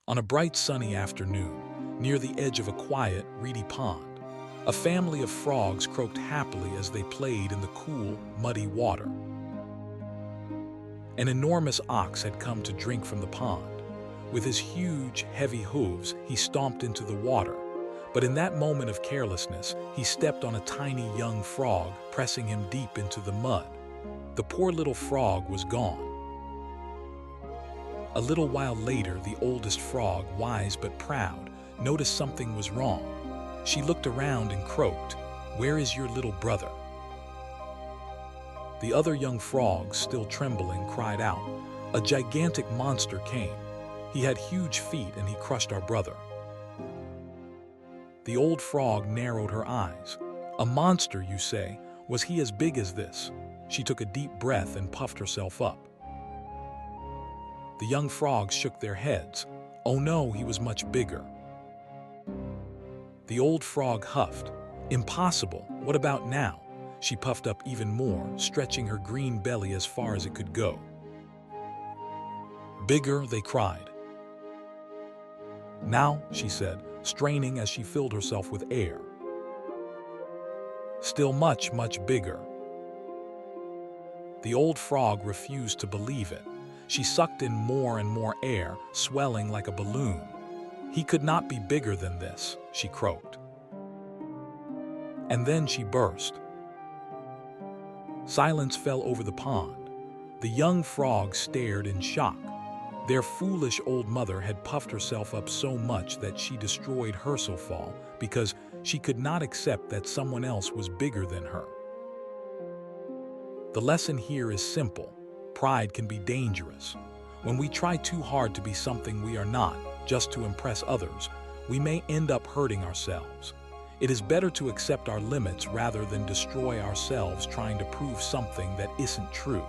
On a bright sunny afternoon, near the edge of a quiet, reedy pond, a family of frogs croaked happily as they played in the cool, muddy water. An enormous ox had come to drink from the pond. With his huge, heavy hooves, he stomped into the water. But in that moment of carelessness, he stepped on a tiny young frog, pressing him deep into the mud. The poor little frog was gone. A little while later, the oldest frog, wise but proud, noticed something was wrong. She looked around and croaked, "Where is your little brother?" The other young frogs, still trembling, cried out, "A gigantic monster came. He had huge feet and he crushed our brother." The old frog narrowed her eyes. "A monster, you say? Was he as big as this?" She took a deep breath and puffed herself up. The young frogs shook their heads. "Oh no, he was much bigger." The old frog huffed. "Impossible. What about now?" She puffed up even more, stretching her green belly as far as it could go. "Bigger," they cried. "Now," she said, straining as she filled herself with air. "Still much, much bigger." The old frog refused to believe it. She sucked in more and more air, swelling like a balloon. "He could not be bigger than this," she croaked. And then she burst. Silence fell over the pond. The young frogs stared in shock. Their foolish old mother had puffed herself up so much that she destroyed her so fall because she could not accept that someone else was bigger than her. The lesson here is simple. Pride can be dangerous. When we try too hard to be something we are not, just to impress others, we may end up hurting ourselves. It is better to accept our limits rather than destroy ourselves trying to prove something that isn't true.